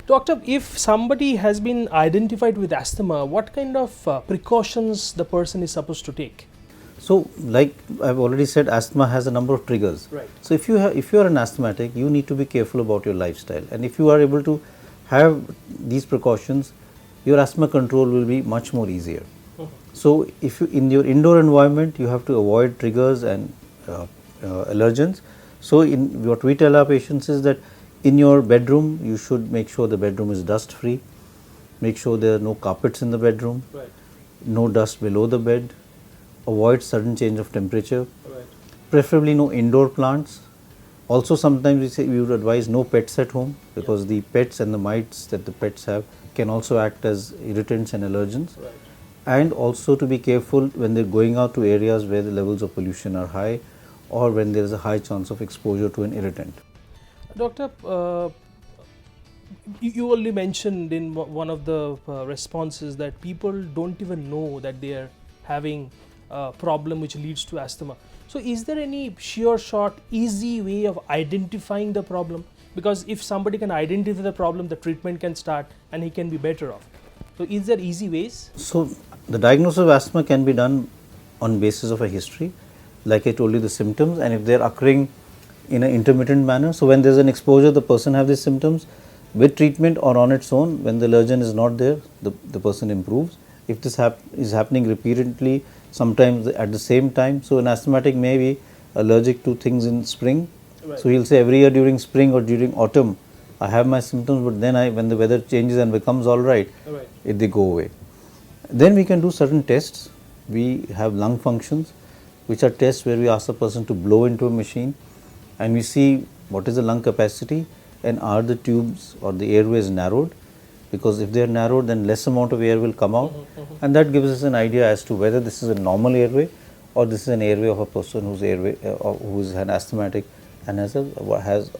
Doctor, if somebody has been identified with asthma, what kind of precautions the person is supposed to take? So, like I've already said, asthma has a number of triggers. Right. So, if you are an asthmatic, you need to be careful about your lifestyle, and if you are able to have these precautions, your asthma control will be much more easier. So, if you in your indoor environment, you have to avoid triggers and allergens. So, in what we tell our patients is that in your bedroom, you should make sure the bedroom is dust free. Make sure there are no carpets in the bedroom, Right. no dust below the bed. Avoid sudden change of temperature. Right. Preferably no indoor plants. Also, sometimes we would advise no pets at home, because the pets and the mites that the pets have can also act as irritants and allergens. Right. And also to be careful when they're going out to areas where the levels of pollution are high, or when there is a high chance of exposure to an irritant. Doctor, you only mentioned in one of the responses that people don't even know that they are having a problem which leads to asthma. So, is there any sure shot, easy way of identifying the problem? Because if somebody can identify the problem, the treatment can start and he can be better off. So, is there easy ways? So, the diagnosis of asthma can be done on basis of a history, like I told you, the symptoms, and if they are occurring in an intermittent manner. So, when there is an exposure, the person have these symptoms. With treatment or on its own, when the allergen is not there, the person improves. If this is happening repeatedly, sometimes at the same time, so an asthmatic may be allergic to things in spring. Right. So, he will say every year during spring or during autumn, I have my symptoms, but then when the weather changes and becomes all right, Right. they go away. Then we can do certain tests. We have lung functions, which are tests where we ask the person to blow into a machine, and we see what is the lung capacity and are the tubes or the airways narrowed, because if they are narrowed, then less amount of air will come out, and that gives us an idea as to whether this is a normal airway or this is an airway of a person whose airway who is an asthmatic and has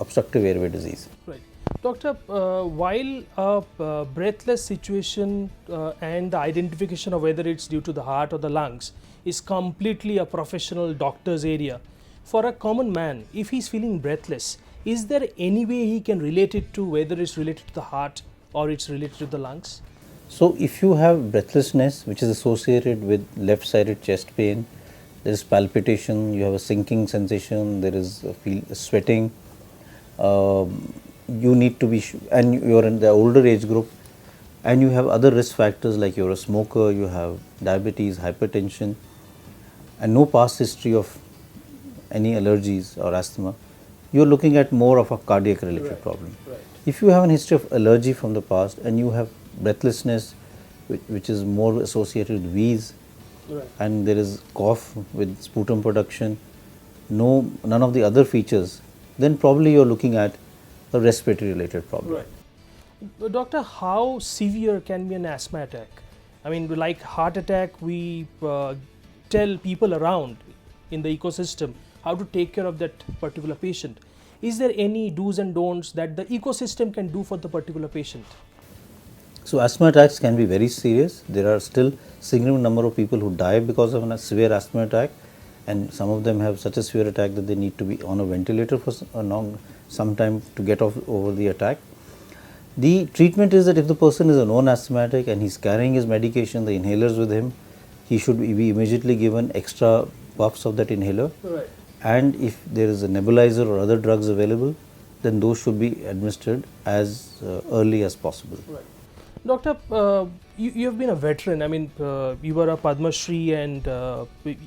obstructive airway disease. Right. Doctor, while a breathless situation and the identification of whether it's due to the heart or the lungs is completely a professional doctor's area, for a common man, if he's feeling breathless, is there any way he can relate it to whether it's related to the heart or it's related to the lungs? So, if you have breathlessness which is associated with left sided chest pain, there is palpitation, you have a sinking sensation, there is sweating, you need to be, and you are in the older age group, and you have other risk factors like you are a smoker, you have diabetes, hypertension, and no past history of any allergies or asthma, you are looking at more of a cardiac related problem. Right. If you have an history of allergy from the past and you have breathlessness which is more associated with wheeze, Right. and there is cough with sputum production, none of the other features, then probably you are looking at a respiratory related problem. Right. Doctor, how severe can be an asthma attack? I mean, like heart attack, we tell people around in the ecosystem how to take care of that particular patient. Is there any do's and don'ts that the ecosystem can do for the particular patient? So, asthma attacks can be very serious. There are still significant number of people who die because of a severe asthma attack, and some of them have such a severe attack that they need to be on a ventilator for some time to get over the attack. The treatment is that if the person is a known asthmatic and he is carrying his medication, the inhalers with him, he should be immediately given extra puffs of that inhaler. Right. And if there is a nebulizer or other drugs available, then those should be administered as early as possible. Right. Doctor, you have been a veteran. I mean, you were a Padma Shri and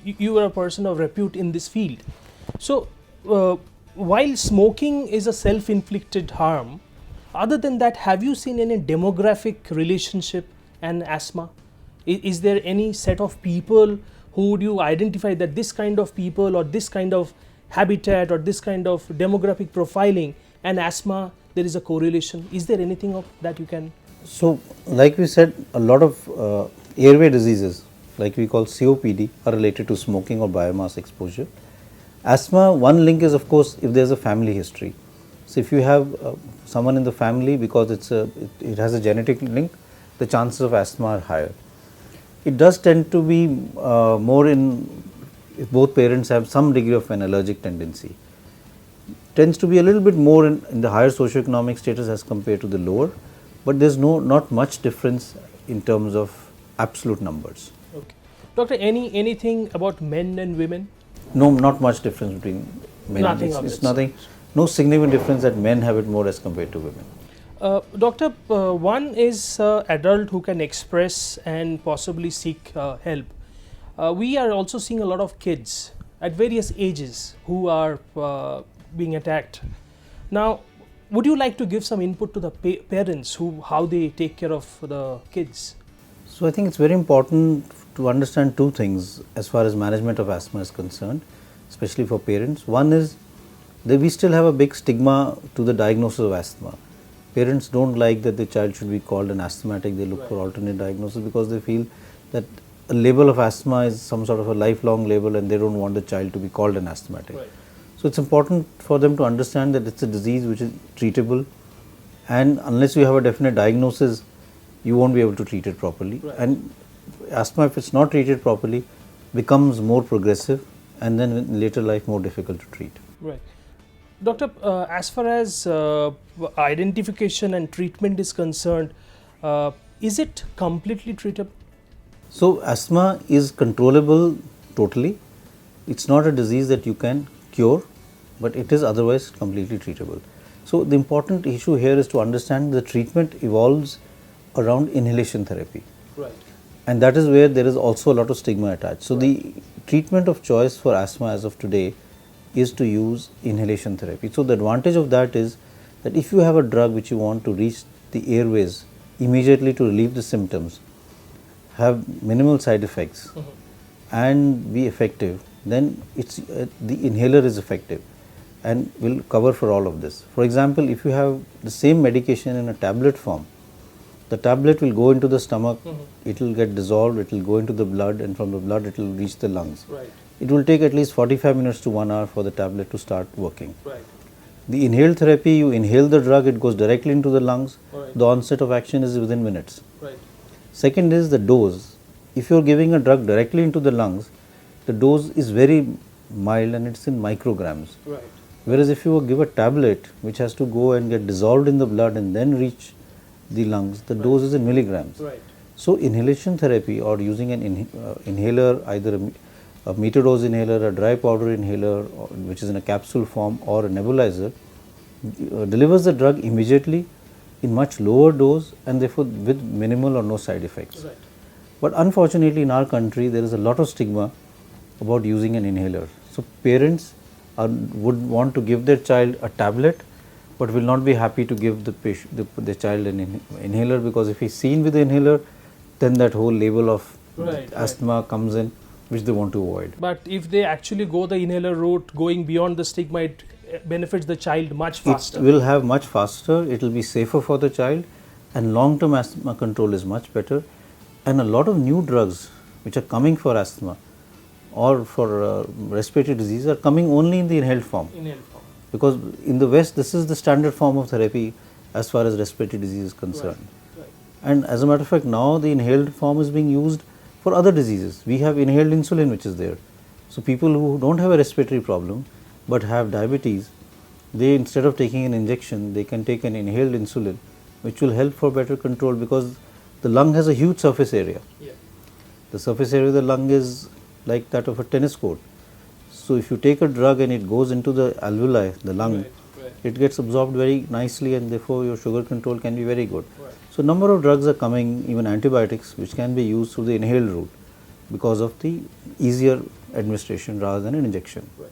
you were a person of repute in this field. So, while smoking is a self-inflicted harm, other than that, have you seen any demographic relationship and asthma? Is there any set of people who would you identify that this kind of people or this kind of habitat or this kind of demographic profiling and asthma, there is a correlation? Is there anything of that you can? So, like we said, a lot of airway diseases, like we call COPD, are related to smoking or biomass exposure. Asthma, one link is of course if there is a family history. So, if you have someone in the family, because it has a genetic link, the chances of asthma are higher. It does tend to be more if both parents have some degree of an allergic tendency. Tends to be a little bit more in the higher socioeconomic status as compared to the lower, but there's not much difference in terms of absolute numbers. Okay. Doctor, anything about men and women? No, not much difference between men. Nothing of It's that nothing, no significant difference that men have it more as compared to women. Doctor, one is adult who can express and possibly seek help. We are also seeing a lot of kids at various ages who are being attacked. Now, would you like to give some input to the parents how they take care of the kids? So I think it's very important to understand two things as far as management of asthma is concerned, especially for parents. One is that we still have a big stigma to the diagnosis of asthma. Parents don't like that the child should be called an asthmatic. They look for alternate diagnosis because they feel that a label of asthma is some sort of a lifelong label and they don't want the child to be called an asthmatic. Right. So it's important for them to understand that it's a disease which is treatable, and unless you have a definite diagnosis, you won't be able to treat it properly. Right. And asthma, if it's not treated properly, becomes more progressive and then in later life more difficult to treat. Right. Doctor, as far as identification and treatment is concerned, is it completely treatable? So asthma is controllable totally. It's not a disease that you can cure, but it is otherwise completely treatable. So the important issue here is to understand the treatment evolves around inhalation therapy. Right. And that is where there is also a lot of stigma attached. So the treatment of choice for asthma as of today is to use inhalation therapy. So the advantage of that is that if you have a drug which you want to reach the airways immediately to relieve the symptoms, have minimal side effects and be effective, then it's the inhaler is effective and will cover for all of this. For example, if you have the same medication in a tablet form, the tablet will go into the stomach, it will get dissolved, it will go into the blood, and from the blood it will reach the lungs. Right. It will take at least 45 minutes to 1 hour for the tablet to start working. Right. The inhaled therapy, you inhale the drug, it goes directly into the lungs. Right. The onset of action is within minutes. Right. Second is the dose. If you are giving a drug directly into the lungs, the dose is very mild and it's in micrograms. Right. Whereas if you give a tablet which has to go and get dissolved in the blood and then reach the lungs, the dose is in milligrams. Right. So inhalation therapy or using an inhaler, either a meter dose inhaler, a dry powder inhaler, which is in a capsule form, or a nebulizer, delivers the drug immediately in much lower dose and therefore with minimal or no side effects. Right. But unfortunately in our country there is a lot of stigma about using an inhaler. So parents would want to give their child a tablet but will not be happy to give the child an inhaler, because if he's seen with the inhaler, then that whole label of asthma comes in, which they want to avoid. But if they actually go the inhaler route, going beyond the stigma, it benefits the child much faster. It will have much faster, it will be safer for the child, and long-term asthma control is much better. And a lot of new drugs which are coming for asthma or for respiratory disease are coming only in the inhaled form. Inhaled form. Because in the West, this is the standard form of therapy as far as respiratory disease is concerned. Right. And as a matter of fact, now the inhaled form is being used for other diseases. We have inhaled insulin which is there. So people who don't have a respiratory problem but have diabetes, they, instead of taking an injection, they can take an inhaled insulin, which will help for better control, because the lung has a huge surface area. Yeah. The surface area of the lung is like that of a tennis court. So if you take a drug and it goes into the alveoli, the lung, it gets absorbed very nicely, and therefore your sugar control can be very good. Right. So number of drugs are coming, even antibiotics, which can be used through the inhaled route because of the easier administration rather than an injection. Right.